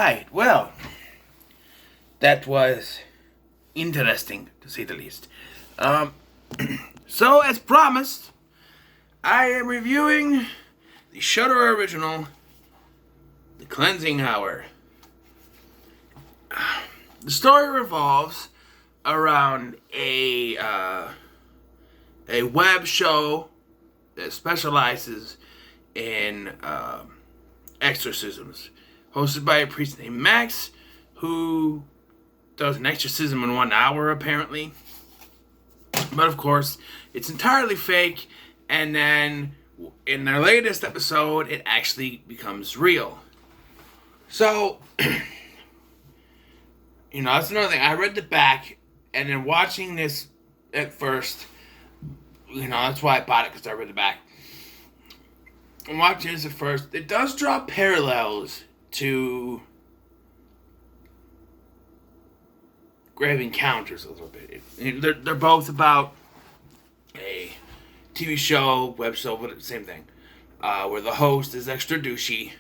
right. Well, that was interesting to say the least. Um, so as promised, I am reviewing the Shudder original, The Cleansing Hour. The story revolves around a web show that specializes in exorcisms, hosted by a priest named Max, who does an exorcism in 1 hour, apparently. But of course, it's entirely fake, and then in their latest episode, it actually becomes real. So, that's another thing. I read the back, and then watching this at first, that's why I bought it, because I read the back. And watching this at first, it does draw parallels to Grave Encounters a little bit. They're both about a TV show, web show, but same thing, where the host is extra douchey,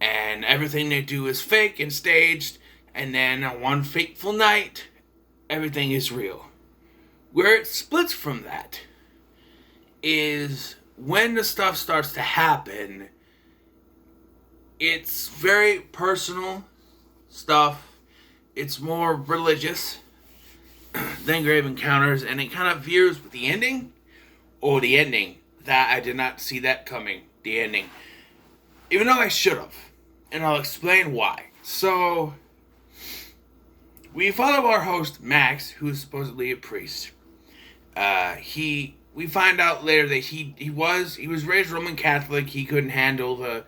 and everything they do is fake and staged, and then on one fateful night, everything is real. Where it splits from that is when the stuff starts to happen, it's very personal stuff. It's more religious than Grave Encounters, and it kind of veers with the ending. Oh, the ending. That I did not see that coming. The ending. Even though I should have. And I'll explain why. So, we follow our host, Max, who is supposedly a priest. We find out later that he was raised Roman Catholic. He couldn't handle the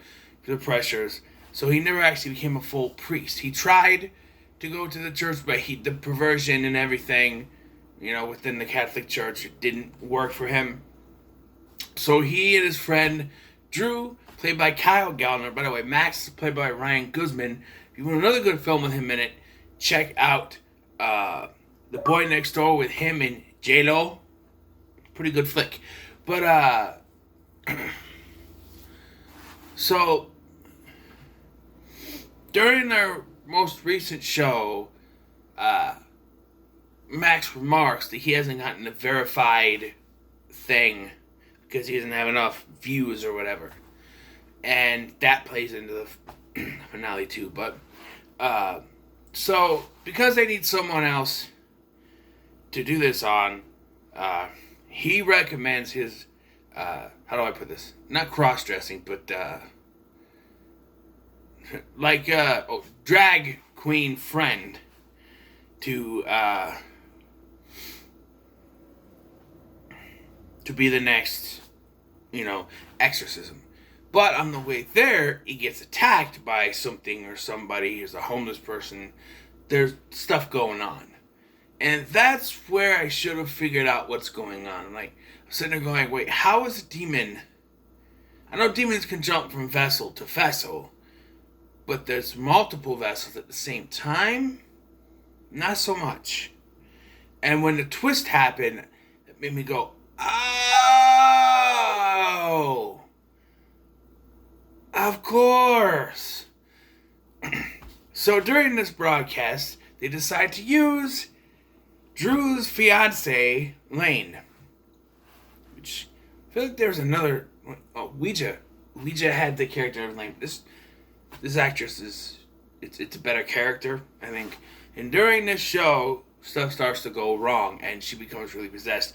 pressures, so he never actually became a full priest. He tried to go to the church, but the perversion and everything, within the Catholic Church, it didn't work for him. So he and his friend Drew, played by Kyle Gallner. By the way, Max is played by Ryan Guzman. If you want another good film with him in it, check out The Boy Next Door with him and J-Lo. Pretty good flick. But, so, during their most recent show, Max remarks that he hasn't gotten a verified thing because he doesn't have enough views or whatever. And that plays into the finale too. But, so, because they need someone else to do this on, he recommends his, how do I put this? Not cross-dressing, but, drag queen friend to be the next, exorcism. But on the way there, he gets attacked by something or somebody. He's a homeless person. There's stuff going on. And that's where I should have figured out what's going on. I'm sitting there going, wait, how is a demon... I know demons can jump from vessel to vessel, but there's multiple vessels at the same time? Not so much. And when the twist happened, it made me go, oh! Of course! So during this broadcast, they decide to use Drew's fiance, Lane. Which, I feel like there's another... Oh, Ouija. Ouija had the character of Lane. This actress is... It's a better character, I think. And during this show, stuff starts to go wrong, and she becomes really possessed.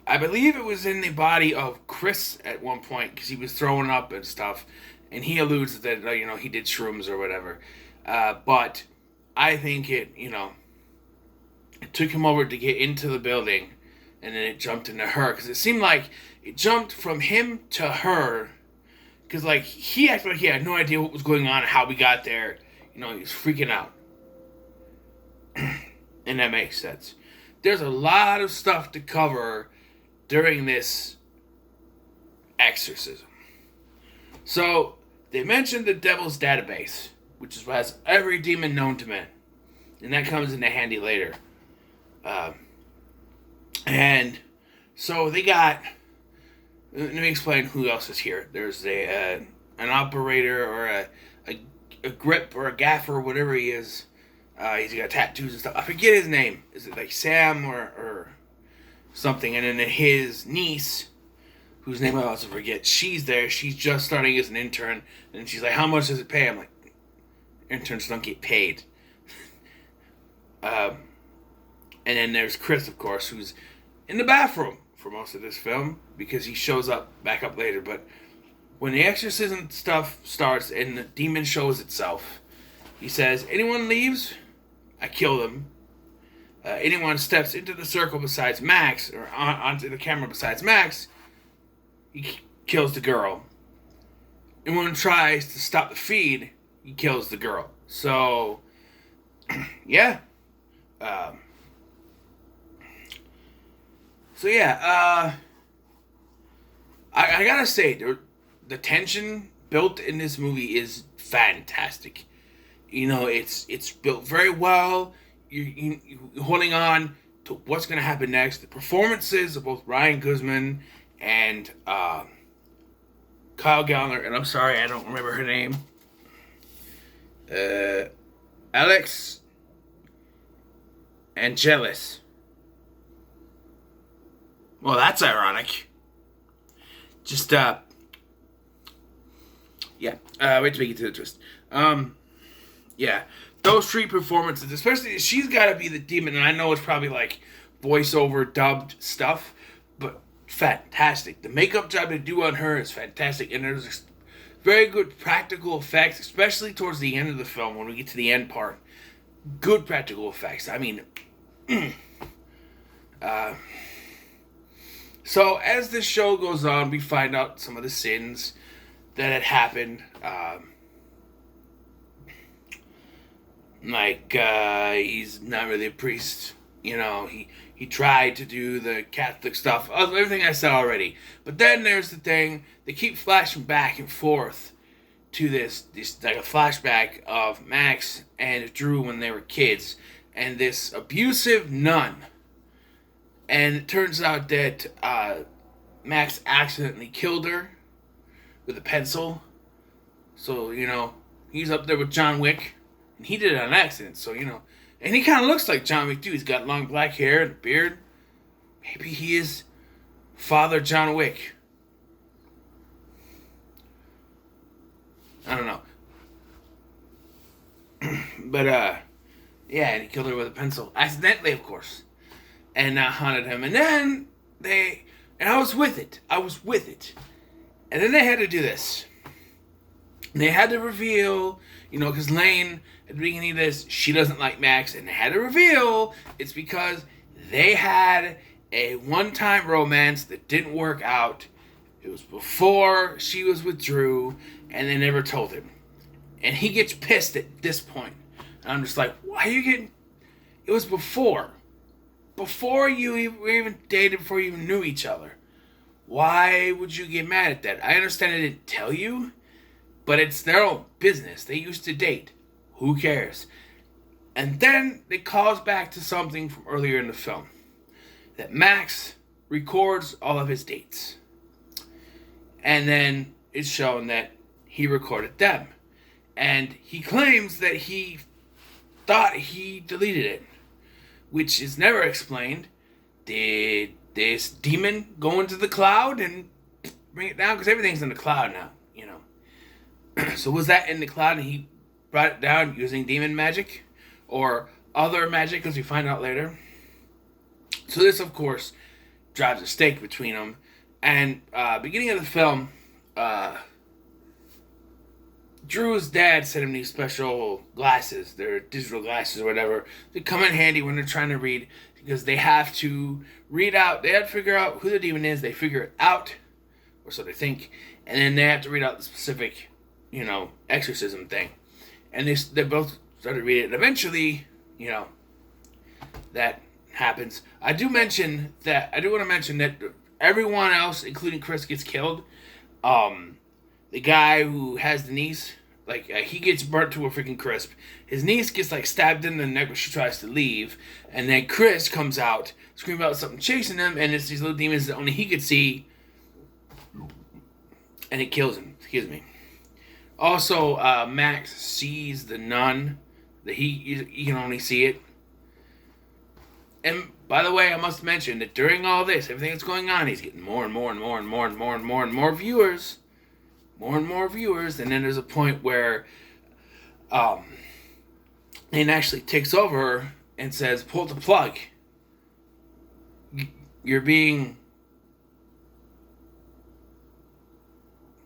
I believe it was in the body of Chris at one point, because he was throwing up and stuff. And he alludes that, he did shrooms or whatever. But I think it took him over to get into the building, and then it jumped into her. Because it seemed like it jumped from him to her. Because, he acted like he had no idea what was going on and how we got there. He was freaking out. And that makes sense. There's a lot of stuff to cover during this exorcism. So, they mentioned the Devil's Database, which is what has every demon known to man. And that comes into handy later. And so they got... Let me explain who else is here. There's an operator or a a grip or a gaffer or whatever he is. He's got tattoos and stuff. I forget his name. Is it like Sam or something? And then his niece, whose name I also forget, she's there. She's just starting as an intern. And she's like, how much does it pay? I'm like, interns don't get paid. And then there's Chris, of course, who's in the bathroom for most of this film because he shows back up later. But when the exorcism stuff starts and the demon shows itself, he says, anyone leaves, I kill them. Anyone steps into the circle besides Max, or onto the camera besides Max, he kills the girl. Anyone tries to stop the feed, he kills the girl. So, yeah. I gotta say, the tension built in this movie is fantastic. You know, it's built very well. You're holding on to what's going to happen next. The performances of both Ryan Guzman and Kyle Gallner, and I'm sorry, I don't remember her name. Alex Angelis. Well, that's ironic. Just, wait till we get to the twist. Yeah, those three performances, especially, she's got to be the demon, and I know it's probably like voiceover dubbed stuff, but fantastic. The makeup job they do on her is fantastic, and there's very good practical effects, especially towards the end of the film when we get to the end part. Good practical effects. I mean, so as this show goes on, we find out some of the sins that had happened. He's not really a priest. You know, he tried to do the Catholic stuff, everything I said already. But then there's the thing, they keep flashing back and forth to this like a flashback of Max and Drew when they were kids, and this abusive nun. And it turns out that Max accidentally killed her with a pencil. So, you know, he's up there with John Wick. And he did it on accident, so, you know. And he kind of looks like John Wick, too. He's got long black hair and a beard. Maybe he is Father John Wick. I don't know. But, yeah, and he killed her with a pencil. Accidentally, of course. And haunted him. And then and I was with it. And then they had to do this. And they had to reveal, you know, because Lane, at the beginning of this, she doesn't like Max. And they had to reveal it's because they had a one-time romance that didn't work out. It was before she was with Drew, and they never told him. And he gets pissed at this point. And I'm just like, why are you getting... It was before. Before you were even dated, before you even knew each other. Why would you get mad at that? I understand I didn't tell you, but it's their own business. They used to date. Who cares? And then it calls back to something from earlier in the film. That Max records all of his dates. And then it's shown that he recorded them. And he claims that he thought he deleted it, which is never explained. Did this demon go into the cloud and bring it down? Because everything's in the cloud now, you know. So was that in the cloud and he brought it down using demon magic? Or other magic, as we find out later? So this, of course, drives a stake between them. And beginning of the film, Drew's dad sent him these special glasses. They're digital glasses or whatever. They come in handy when they're trying to read, because they have to read out. They have to figure out who the demon is. They figure it out, or so they think, and then they have to read out the specific, you know, exorcism thing. And they both started reading it. And eventually, you know, that happens. I do want to mention that everyone else, including Chris, gets killed. The guy who has the niece, he gets burnt to a freaking crisp. His niece gets, stabbed in the neck when she tries to leave. And then Chris comes out, screaming about something chasing him, and it's these little demons that only he could see. And it kills him. Excuse me. Also, Max sees the nun. He can only see it. And by the way, I must mention that during all this, everything that's going on, he's getting more and more and more and more and more and more and more viewers. More and more viewers. And then there's a point where Lane actually takes over and says, pull the plug. You're being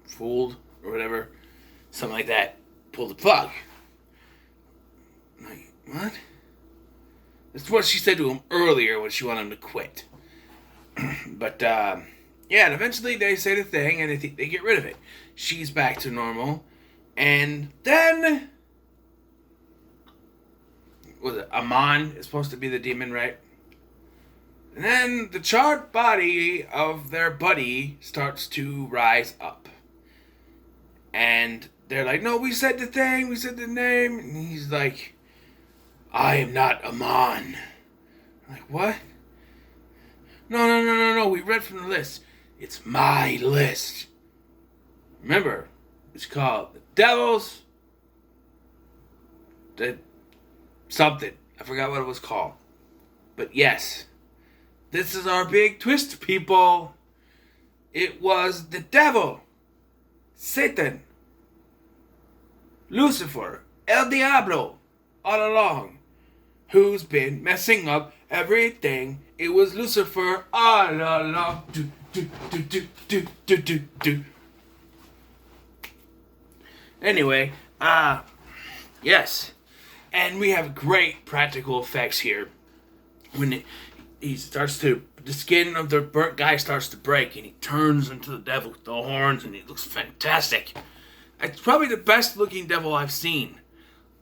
fooled or whatever. Something like that. Pull the plug. Like, what? That's what she said to him earlier when she wanted him to quit. But, yeah, and eventually they say the thing and they get rid of it. She's back to normal. And then, was it Amon is supposed to be the demon, right? And then the charred body of their buddy starts to rise up. And they're like, no, we said the thing, we said the name. And he's like, I am not Amon. I'm like, what? No, we read from the list. It's my list. Remember, it's called The Devils. Something. I forgot what it was called. But yes, this is our big twist, people. It was the devil, Satan, Lucifer, El Diablo, all along, who's been messing up everything. It was Lucifer all along. Anyway, yes. And we have great practical effects here. When the skin of the burnt guy starts to break and he turns into the devil with the horns and he looks fantastic. It's probably the best looking devil I've seen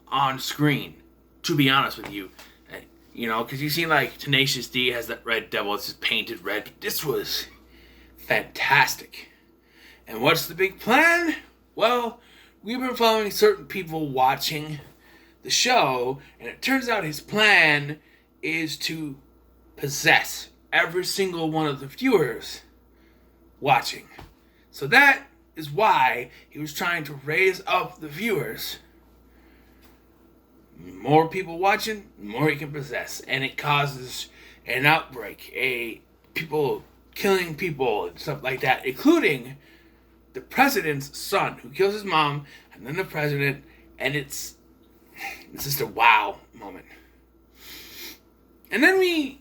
on screen, to be honest with you. You know, because you've seen like Tenacious D has that red devil, it's just painted red. But this was fantastic. And what's the big plan? Well, we've been following certain people watching the show, and it turns out his plan is to possess every single one of the viewers watching. So that is why he was trying to raise up the viewers. More people watching, the more he can possess. And it causes an outbreak, people killing people and stuff like that, including the president's son, who kills his mom, and then the president, and it's just a wow moment. And then we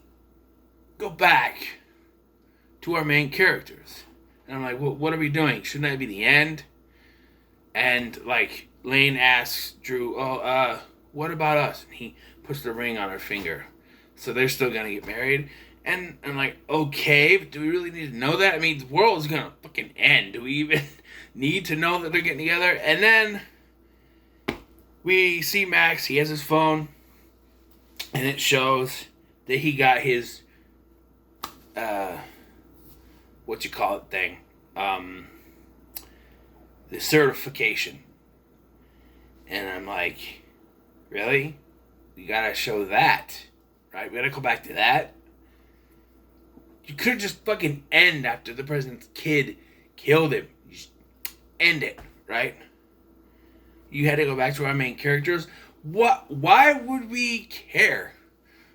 go back to our main characters. And I'm like, well, what are we doing? Shouldn't that be the end? And, like, Lane asks Drew, what about us? And he puts the ring on her finger. So they're still going to get married. And I'm like, okay, but do we really need to know that? I mean, the world is going to fucking end. Do we even need to know that they're getting together? And then we see Max. He has his phone. And it shows that he got his, thing. The certification. And I'm like, really? We gotta show that, right? We gotta go back to that. You could just fucking end after the president's kid killed him. You just end it, right? You had to go back to our main characters. What? Why would we care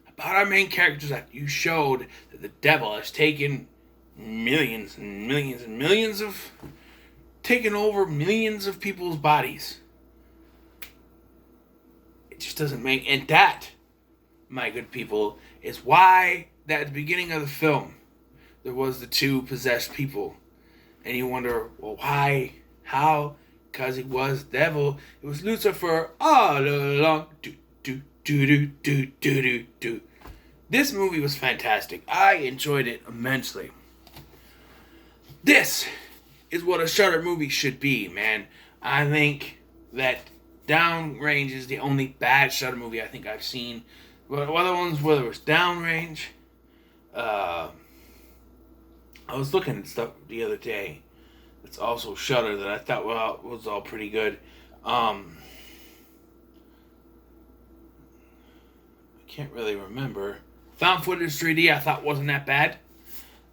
about our main characters after you showed that the devil has taken millions and millions and millions of... taken over millions of people's bodies? It just doesn't make... And that, my good people, is why that at the beginning of the film, there was the two possessed people. And you wonder, well, why? How? Because it was devil. It was Lucifer all along. Do. This movie was fantastic. I enjoyed it immensely. This is what a Shudder movie should be, man. I think that Downrange is the only bad Shudder movie I think I've seen. But other ones, whether it was Downrange, I was looking at stuff the other day. It's also Shudder that I thought was all pretty good. I can't really remember. Found Footage 3D I thought wasn't that bad.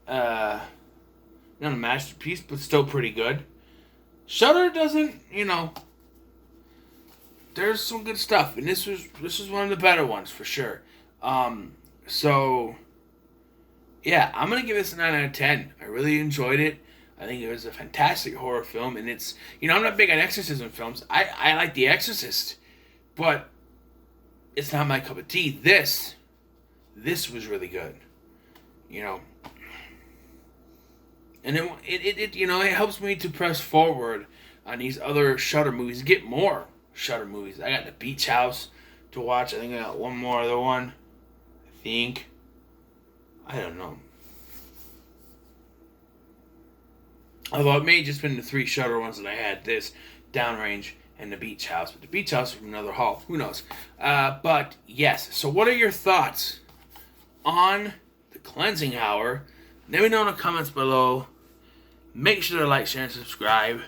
Not a masterpiece, but still pretty good. Shudder doesn't, there's some good stuff, and this was one of the better ones for sure. So yeah, I'm gonna give this a 9 out of 10. I really enjoyed it. I think it was a fantastic horror film, and it's, I'm not big on exorcism films. I like The Exorcist, but it's not my cup of tea. This was really good, and it helps me to press forward on these other Shudder movies, get more Shudder movies. I got The Beach House to watch. I think I got one more other one. I don't know. Although it may have just been the 3 Shudder ones that I had. This, Downrange, and The Beach House. But The Beach House is from another haul. Who knows? But yes. So what are your thoughts on The Cleansing Hour? Let me know in the comments below. Make sure to like, share, and subscribe.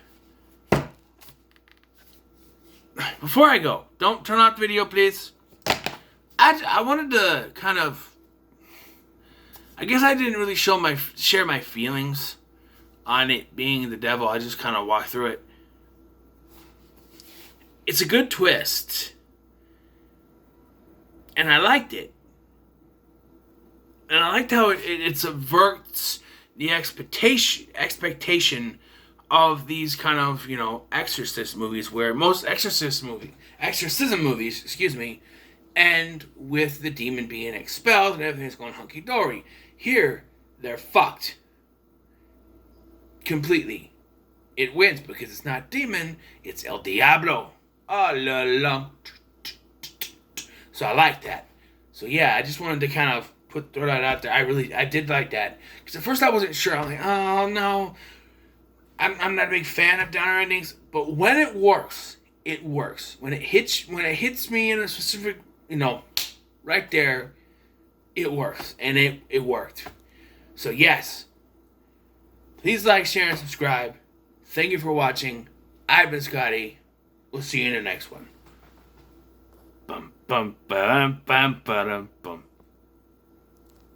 Before I go, don't turn off the video, please. I wanted to kind of... I guess I didn't really share my feelings on it being the devil. I just kind of walked through it. It's a good twist. And I liked it. And I liked how it subverts the expectation of these kind of, exorcist movies, where most exorcism movies, end with the demon being expelled and everything's going hunky-dory. Here, they're fucked. Completely. It wins because it's not demon, it's El Diablo. Oh la la. So I like that. So yeah, I just wanted to kind of throw that out there. I did like that. Because at first I wasn't sure. I'm like, oh no. I'm not a big fan of downer endings. But when it works, it works. When it hits me in a specific, right there, it works. And it worked. So yes. Please like, share, and subscribe. Thank you for watching. I've been Scotty. We'll see you in the next one. Bum bum bum bum bum bum.